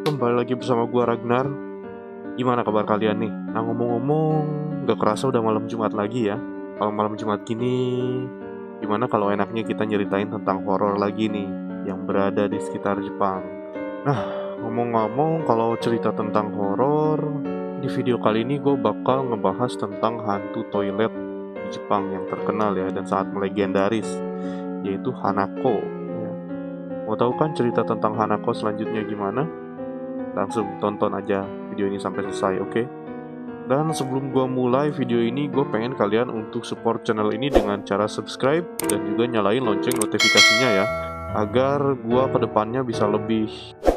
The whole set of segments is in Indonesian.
Kembali lagi bersama gua Ragnar. Gimana kabar kalian nih? Nah, ngomong-ngomong, gak kerasa udah malam Jumat lagi ya. Kalau malam Jumat gini, gimana kalau enaknya kita nyeritain tentang horor lagi nih yang berada di sekitar Jepang. Nah, ngomong-ngomong kalau cerita tentang horor, di video kali ini gue bakal ngebahas tentang hantu toilet di Jepang yang terkenal ya dan sangat legendaris, yaitu Hanako. Ya. Mau tahu kan cerita tentang Hanako selanjutnya gimana? Langsung tonton aja video ini sampai selesai, oke? Dan sebelum gue mulai video ini, gue pengen kalian untuk support channel ini dengan cara subscribe dan juga nyalain lonceng notifikasinya ya, agar gue kedepannya bisa lebih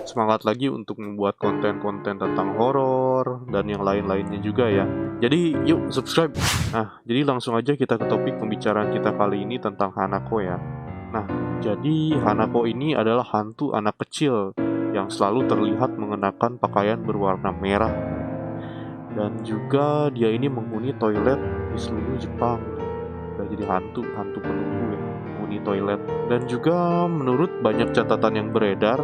semangat lagi untuk membuat konten-konten tentang horor dan yang lain-lainnya juga ya. Jadi yuk subscribe. Nah, jadi langsung aja kita ke topik pembicaraan kita kali ini tentang Hanako ya. Nah, jadi Hanako ini adalah hantu anak kecil yang selalu terlihat mengenakan pakaian berwarna merah. Dan juga dia ini menghuni toilet di seluruh Jepang. Udah jadi hantu penunggu ya, menghuni toilet. Dan juga menurut banyak catatan yang beredar,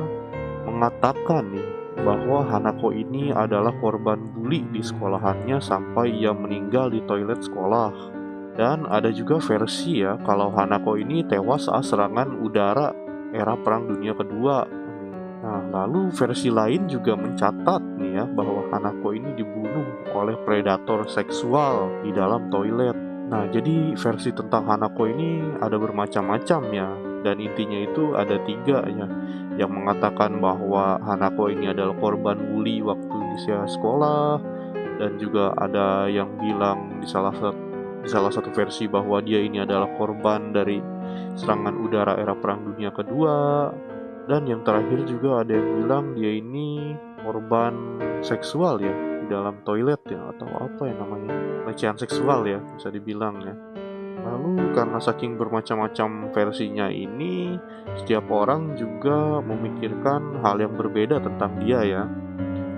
mengatakan nih bahwa Hanako ini adalah korban bully di sekolahannya sampai ia meninggal di toilet sekolah. Dan ada juga versi ya kalau Hanako ini tewas saat serangan udara era Perang Dunia Kedua. Nah, lalu versi lain juga mencatat nih ya bahwa Hanako ini dibunuh oleh predator seksual di dalam toilet. Nah, jadi versi tentang Hanako ini ada bermacam-macam ya, dan intinya itu ada 3 ya, yang mengatakan bahwa Hanako ini adalah korban bully waktu usia sekolah, dan juga ada yang bilang di salah satu versi bahwa dia ini adalah korban dari serangan udara era Perang Dunia Kedua. Dan yang terakhir juga ada yang bilang dia ini korban seksual ya di dalam toilet ya, atau apa ya namanya, pelecehan seksual ya bisa dibilang ya. Lalu karena saking bermacam-macam versinya ini, setiap orang juga memikirkan hal yang berbeda tentang dia ya.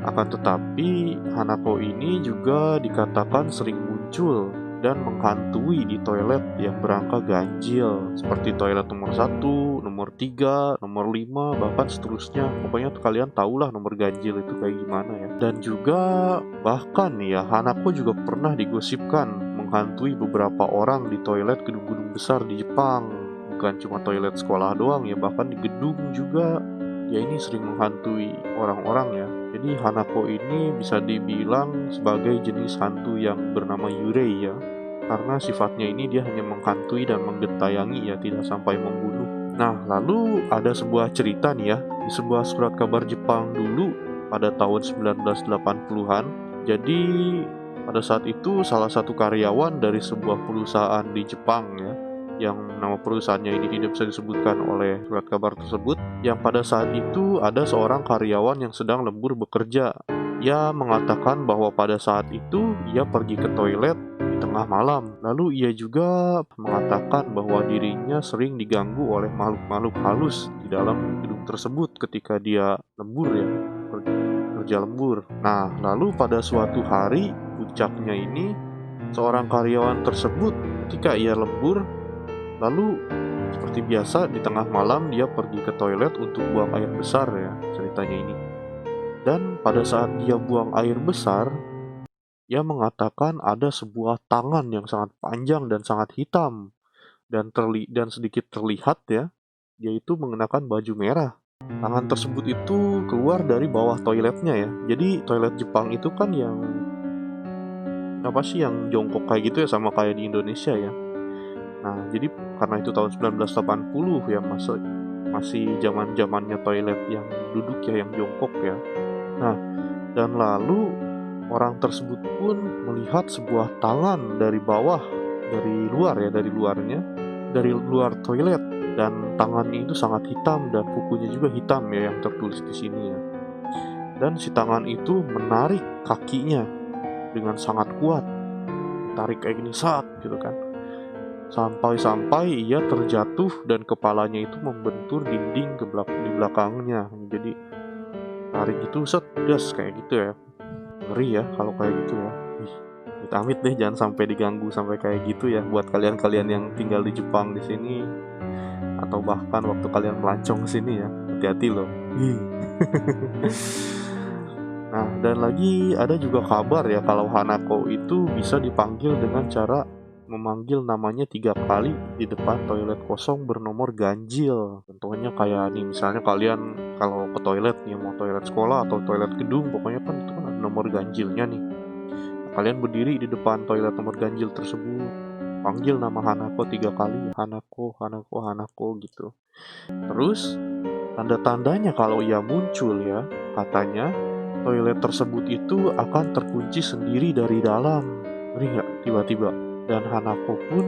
Akan tetapi Hanako ini juga dikatakan sering muncul dan menghantui di toilet yang berangka ganjil, seperti toilet nomor 1, nomor 3, nomor 5, bahkan seterusnya. Pokoknya kalian tahulah nomor ganjil itu kayak gimana ya. Dan juga bahkan ya Hanako juga pernah digosipkan menghantui beberapa orang di toilet gedung-gedung besar di Jepang. Bukan cuma toilet sekolah doang ya, bahkan di gedung juga dia ini sering menghantui orang-orang ya. Jadi Hanako ini bisa dibilang sebagai jenis hantu yang bernama Yurei ya. Karena sifatnya ini dia hanya menghantui dan menggentayangi ya, tidak sampai membunuh. Nah, lalu ada sebuah cerita nih ya, di sebuah surat kabar Jepang dulu pada tahun 1980-an. Jadi pada saat itu salah satu karyawan dari sebuah perusahaan di Jepang ya, yang nama perusahaannya ini tidak bisa disebutkan oleh surat kabar tersebut, yang pada saat itu ada seorang karyawan yang sedang lembur bekerja. Ia mengatakan bahwa pada saat itu ia pergi ke toilet di tengah malam. Lalu ia juga mengatakan bahwa dirinya sering diganggu oleh makhluk-makhluk halus di dalam gedung tersebut ketika dia lembur ya, kerja lembur. Nah, lalu pada suatu hari puncaknya ini, seorang karyawan tersebut ketika ia lembur, lalu seperti biasa di tengah malam dia pergi ke toilet untuk buang air besar ya, ceritanya ini. Dan pada saat dia buang air besar, ia mengatakan ada sebuah tangan yang sangat panjang dan sangat hitam dan sedikit terlihat ya, dia itu mengenakan baju merah. Tangan tersebut itu keluar dari bawah toiletnya ya. Jadi toilet Jepang itu kan yang apa sih, yang jongkok kayak gitu ya, sama kayak di Indonesia ya. Nah, jadi karena itu tahun 1980 ya, masih zaman-zamannya toilet yang duduk ya, yang jongkok ya. Nah, dan lalu orang tersebut pun melihat sebuah tangan dari bawah, dari luar ya, dari luar toilet, dan tangannya itu sangat hitam dan kukunya juga hitam ya, yang tertulis di sini ya. Dan si tangan itu menarik kakinya dengan sangat kuat, tarik kayak gini saat gitu kan. Sampai-sampai ia terjatuh dan kepalanya itu membentur dinding di belakangnya. Jadi tarik itu set das kayak gitu ya. Ngeri ya kalau kayak gitu ya. Ih, amit-amit deh jangan sampai diganggu sampai kayak gitu ya buat kalian-kalian yang tinggal di Jepang di sini, atau bahkan waktu kalian melancong sini ya. Hati-hati loh. Nah, dan lagi ada juga kabar ya kalau Hanako itu bisa dipanggil dengan cara memanggil namanya 3 kali di depan toilet kosong bernomor ganjil. Contohnya kayak nih, misalnya kalian kalau ke toilet nih, mau toilet sekolah atau toilet gedung, pokoknya kan itu kan ada nomor ganjilnya nih. Kalian berdiri di depan toilet nomor ganjil tersebut, panggil nama Hanako 3 kali, Hanako, Hanako, Hanako gitu. Terus tanda-tandanya kalau ia muncul ya, katanya toilet tersebut itu akan terkunci sendiri dari dalam. Ngeri nggak tiba-tiba? Dan Hanako pun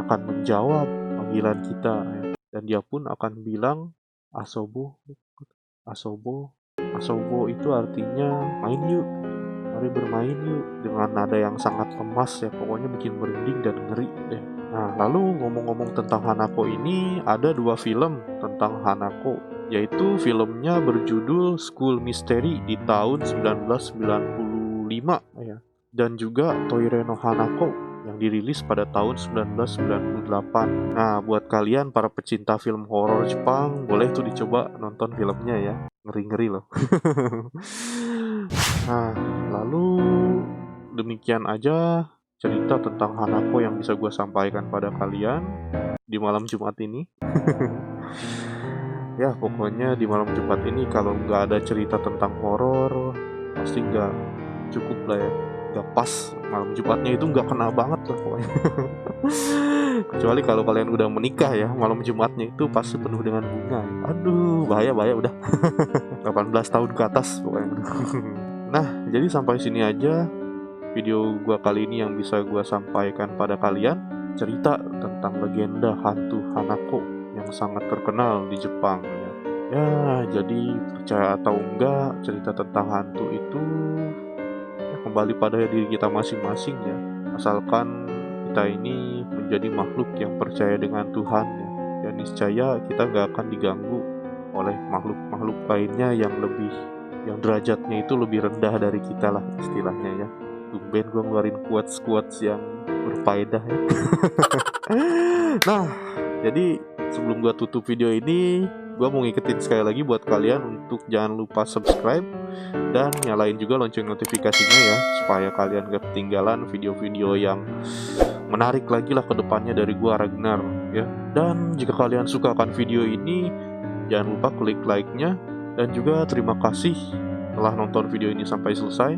akan menjawab panggilan kita ya. Dan dia pun akan bilang asobo, asobo. Asobo itu artinya main yuk, mari bermain yuk, dengan nada yang sangat lemas ya, pokoknya bikin merinding dan ngeri deh. Nah, lalu ngomong-ngomong tentang Hanako ini, ada 2 film tentang Hanako, yaitu filmnya berjudul School Mystery di tahun 1995 ya, dan juga Toire no Hanako yang dirilis pada tahun 1998. Nah, buat kalian para pecinta film horor Jepang, boleh tuh dicoba nonton filmnya ya, ngeri-ngeri loh. Nah, lalu demikian aja cerita tentang Hanako yang bisa gue sampaikan pada kalian di malam Jumat ini. Ya, pokoknya di malam Jumat ini kalau nggak ada cerita tentang horor, pasti nggak cukup lah ya. Nggak pas, malam Jumatnya itu nggak kena banget lah pokoknya. Kecuali kalau kalian udah menikah ya, malam Jumatnya itu pasti penuh dengan bunga. Aduh, bahaya udah. 18 tahun ke atas pokoknya. Nah, jadi sampai sini aja video gua kali ini yang bisa gua sampaikan pada kalian, cerita tentang legenda hantu Hanako yang sangat terkenal di Jepang ya. Ya, jadi percaya atau enggak, cerita tentang hantu itu ya, kembali pada diri kita masing-masing ya. Asalkan kita ini menjadi makhluk yang percaya dengan Tuhan ya. Dan niscaya kita gak akan diganggu oleh makhluk-makhluk lainnya yang derajatnya itu lebih rendah dari kita lah istilahnya ya. Tumben gue ngeluarin quotes-quotes yang berfaedah ya. Nah, jadi sebelum gue tutup video ini, gue mau ngingetin sekali lagi buat kalian untuk jangan lupa subscribe dan nyalain juga lonceng notifikasinya ya, supaya kalian gak ketinggalan video-video yang menarik lagi lah ke depannya dari gue Ragnar ya. Dan jika kalian suka akan video ini, jangan lupa klik like-nya. Dan juga terima kasih telah nonton video ini sampai selesai.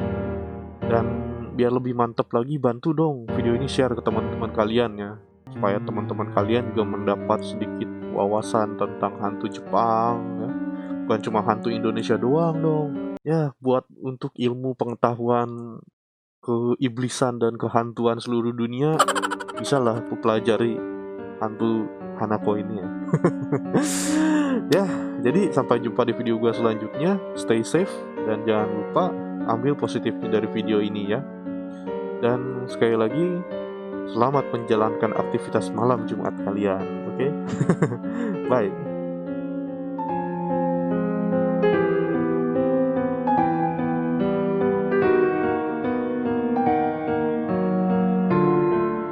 Dan biar lebih mantep lagi, bantu dong video ini share ke teman-teman kalian ya, supaya teman-teman kalian juga mendapat sedikit wawasan tentang hantu Jepang ya. Bukan cuma hantu Indonesia doang dong ya, buat untuk ilmu pengetahuan keiblisan dan kehantuan seluruh dunia, bisa lah pelajari hantu Hanako ini ya. Ya, jadi sampai jumpa di video gue selanjutnya. Stay safe dan jangan lupa ambil positifnya dari video ini ya. Dan sekali lagi, selamat menjalankan aktivitas malam Jumat kalian. Oke? Bye.